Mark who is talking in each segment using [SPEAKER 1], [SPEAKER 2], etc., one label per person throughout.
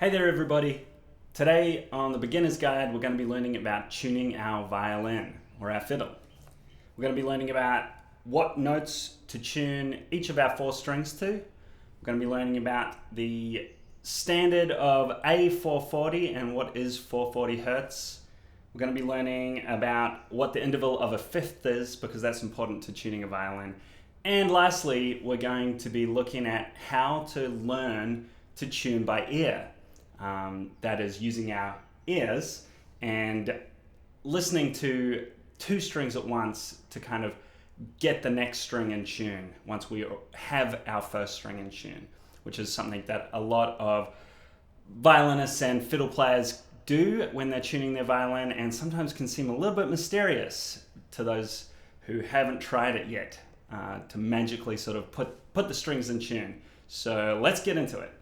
[SPEAKER 1] Hey there everybody. Today on the Beginner's Guide we're going to be learning about tuning our violin or our fiddle. We're going to be learning about what notes to tune each of our 4 strings to. We're going to be learning about the standard of A440 and what is 440 Hertz. We're going to be learning about what the interval of a fifth is because that's important to tuning a violin. And lastly, we're going to be looking at how to learn to tune by ear. That is using our ears and listening to 2 strings at once to kind of get the next string in tune once we have our first string in tune, which is something that a lot of violinists and fiddle players do when they're tuning their violin, and sometimes can seem a little bit mysterious to those who haven't tried it yet, to magically sort of put the strings in tune. So let's get into it.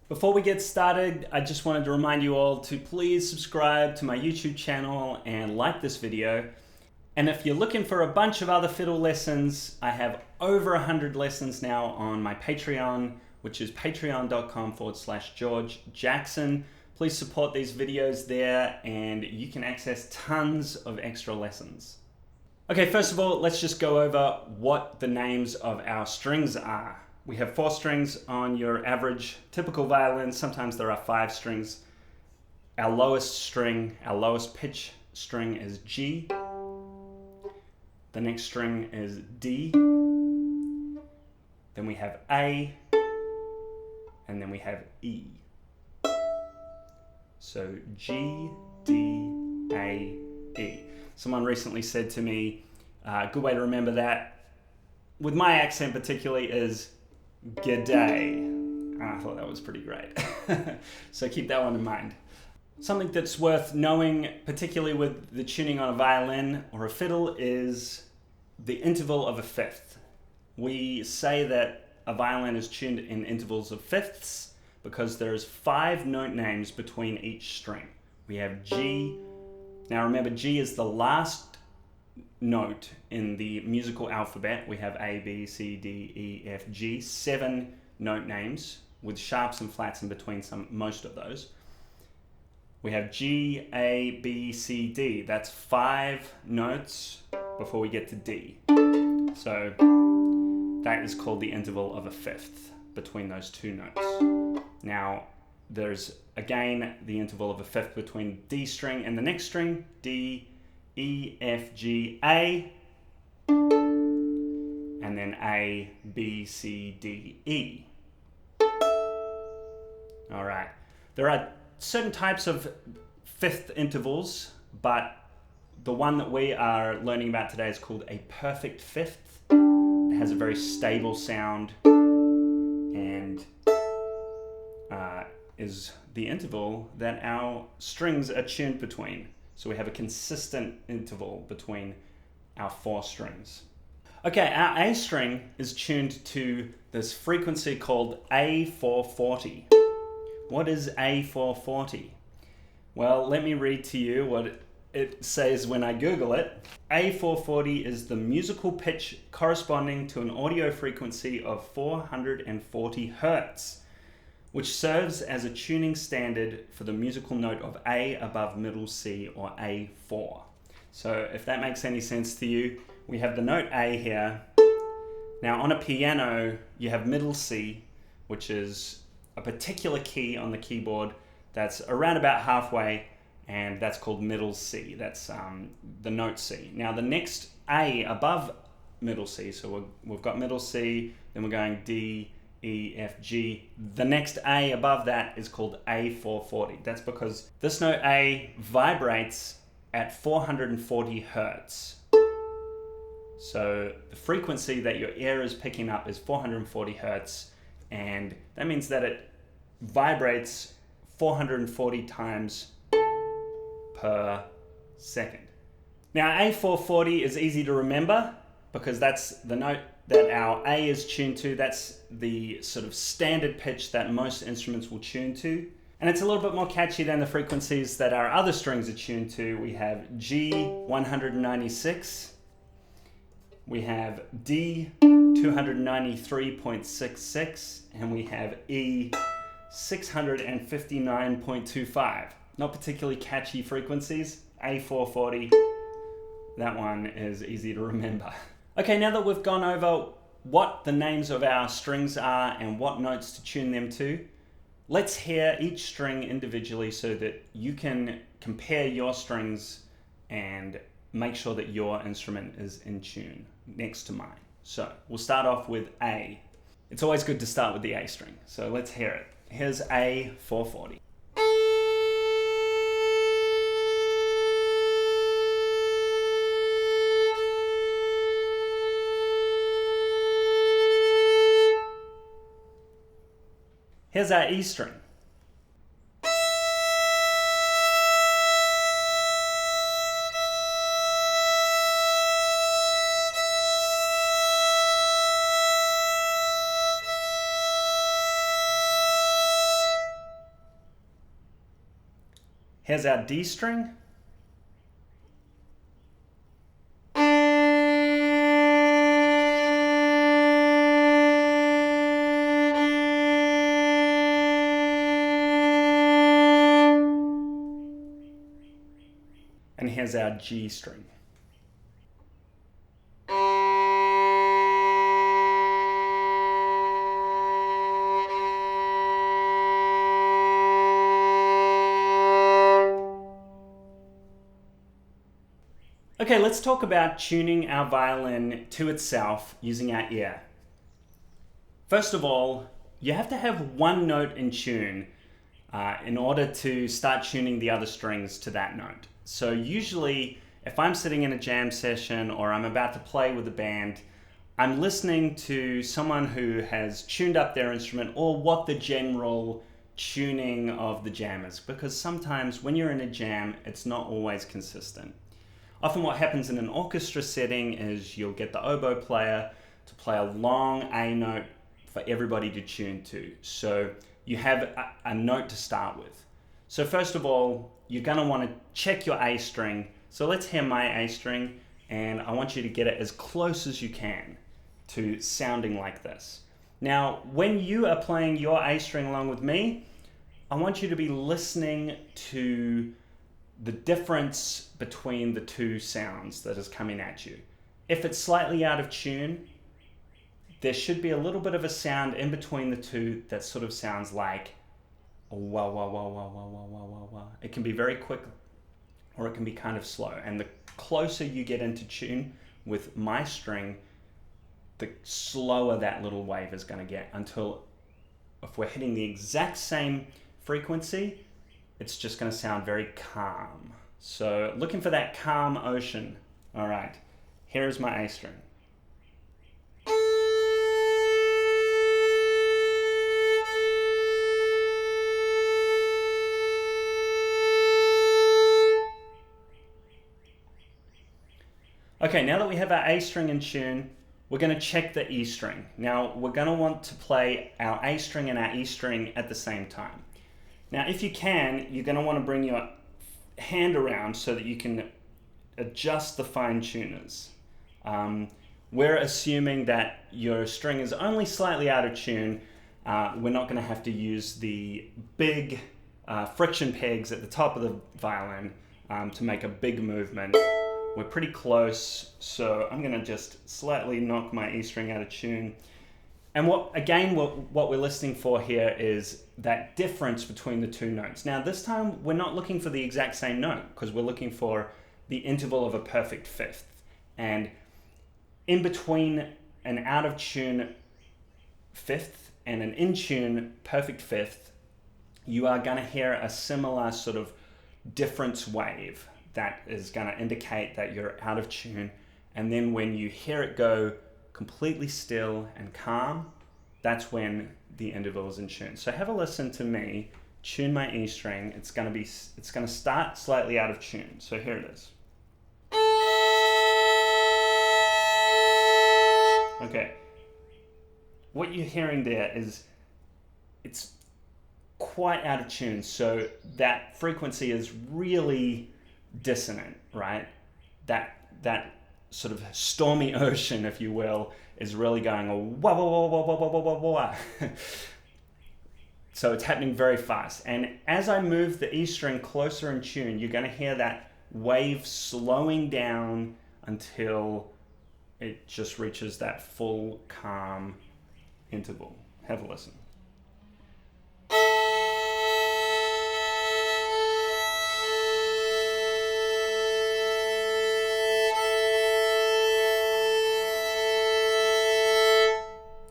[SPEAKER 1] Before we get started, I just wanted to remind you all to please subscribe to my YouTube channel and like this video. And if you're looking for a bunch of other fiddle lessons, I have over 100 lessons now on my Patreon, which is patreon.com/George Jackson. Please support these videos there and you can access tons of extra lessons. Okay, first of all, let's just go over what the names of our strings are. We have 4 strings on your average typical violin. Sometimes there are 5 strings. Our lowest string, our lowest pitch string is G. The next string is D. Then we have A. And then we have E. So G, D, A, E. Someone recently said to me, a good way to remember that, with my accent particularly, is G'day. I thought that was pretty great. So keep that one in mind. Something that's worth knowing, particularly with the tuning on a violin or a fiddle, is the interval of a fifth. We say that a violin is tuned in intervals of fifths because there's 5 note names between each string. We have G. Now remember, G is the last note in the musical alphabet. We have A, B, C, D, E, F, G, 7 note names with sharps and flats in between most of those. We have G, A, B, C, D. That's 5 notes before we get to D. So that is called the interval of a fifth between those 2 notes. Now there's again the interval of a fifth between D string and the next string, D, E, F, G, A, and then A, B, C, D, E. All right. There are certain types of fifth intervals, but the one that we are learning about today is called a perfect fifth. It has a very stable sound and is the interval that our strings are tuned between. So we have a consistent interval between our 4 strings. Okay, our A string is tuned to this frequency called A440. What is A440? Well, let me read to you what it says when I Google it. A440 is the musical pitch corresponding to an audio frequency of 440 Hertz, which serves as a tuning standard for the musical note of A above middle C or A4. So if that makes any sense to you, we have the note A here. Now on a piano, you have middle C, which is a particular key on the keyboard that's around about halfway, and that's called middle C. That's the note C. Now the next A above middle C, so we've got middle C, then we're going D, E, F, G. The next A above that is called A440. That's because this note A vibrates at 440 Hertz. So the frequency that your ear is picking up is 440 Hertz, and that means that it vibrates 440 times per second. Now A440 is easy to remember because that's the note that our A is tuned to. That's the sort of standard pitch that most instruments will tune to. And it's a little bit more catchy than the frequencies that our other strings are tuned to. We have G 196, we have D 293.66, and we have E 659.25. Not particularly catchy frequencies. A440, that one is easy to remember. Okay, now that we've gone over what the names of our strings are and what notes to tune them to, let's hear each string individually so that you can compare your strings and make sure that your instrument is in tune next to mine. So we'll start off with A. It's always good to start with the A string, so let's hear it. Here's A440. Here's our E string. Here's our D string. And here's our G string. Okay, let's talk about tuning our violin to itself using our ear. First of all, you have to have one note in tune in order to start tuning the other strings to that note. So usually, if I'm sitting in a jam session or I'm about to play with a band, I'm listening to someone who has tuned up their instrument or what the general tuning of the jam is, because sometimes when you're in a jam, it's not always consistent. Often what happens in an orchestra setting is you'll get the oboe player to play a long A note for everybody to tune to. So you have a note to start with. So first of all, you're going to want to check your A string. So let's hear my A string, and I want you to get it as close as you can to sounding like this. Now, when you are playing your A string along with me, I want you to be listening to the difference between the two sounds that is coming at you. If it's slightly out of tune, there should be a little bit of a sound in between the two that sort of sounds like wah, wah, wah, wah, wah, wah, wah, wah, wah. It can be very quick or it can be kind of slow. And the closer you get into tune with my string, the slower that little wave is going to get, until if we're hitting the exact same frequency, it's just going to sound very calm. So looking for that calm ocean. All right, here is my A string. Okay, now that we have our A string in tune, we're going to check the E string. Now we're going to want to play our A string and our E string at the same time. Now, if you can, you're going to want to bring your hand around so that you can adjust the fine tuners. We're assuming that your string is only slightly out of tune. We're not going to have to use the big friction pegs at the top of the violin to make a big movement. We're pretty close, so I'm going to just slightly knock my E string out of tune. And what we're listening for here is that difference between the two notes. Now this time we're not looking for the exact same note, because we're looking for the interval of a perfect fifth. And in between an out of tune fifth and an in tune perfect fifth, you are going to hear a similar sort of difference wave that is going to indicate that you're out of tune. And then when you hear it go completely still and calm, that's when the interval is in tune. So have a listen to me tune my E string. It's going to start slightly out of tune. So here it is. Okay. What you're hearing there is it's quite out of tune. So that frequency is really dissonant, right? That sort of stormy ocean, if you will, is really going wah wah wah wah wah wah wah wah wah. So it's happening very fast. And as I move the E string closer in tune, you're going to hear that wave slowing down until it just reaches that full calm interval. Have a listen.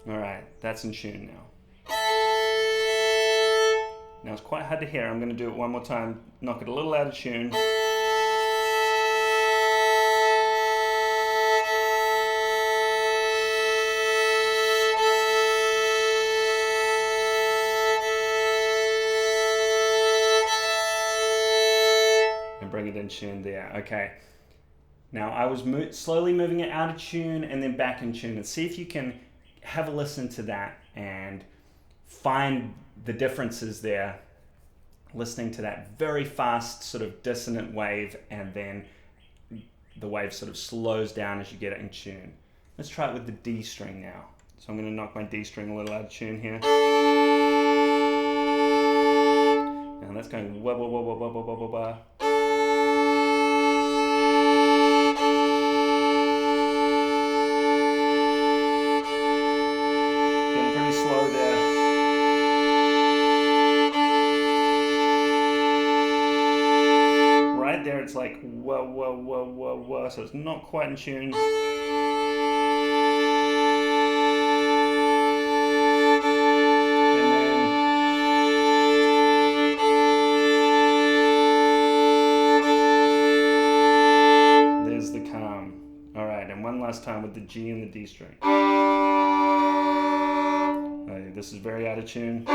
[SPEAKER 1] All right, that's in tune now. Now it's quite hard to hear. I'm going to do it one more time, knock it a little out of tune. And bring it in tune there. Okay. Now I was slowly moving it out of tune and then back in tune, and see if you can have a listen to that and find the differences there, listening to that very fast sort of dissonant wave, and then the wave sort of slows down as you get it in tune. Let's try it with the D string now. So I'm going to knock my D string a little out of tune here. Now that's going wah wah wah wah wah wah wah wah. Getting pretty slow there. There it's like whoa whoa whoa whoa whoa, so it's not quite in tune. And then there's the calm. All right, and one last time with the G and the D string. Oh, this is very out of tune.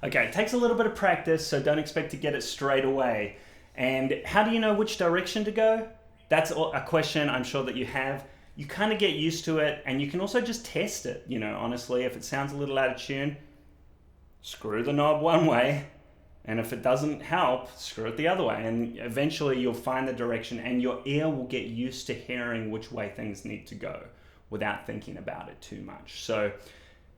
[SPEAKER 1] Okay, it takes a little bit of practice, so don't expect to get it straight away. And how do you know which direction to go? That's a question I'm sure that you have. You kind of get used to it, and you can also just test it. You know, honestly, if it sounds a little out of tune, screw the knob one way, and if it doesn't help, screw it the other way. And eventually you'll find the direction, and your ear will get used to hearing which way things need to go without thinking about it too much. So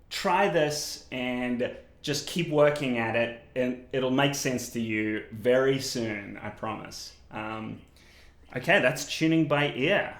[SPEAKER 1] try this and just keep working at it, and it'll make sense to you very soon, I promise. Okay, that's tuning by ear.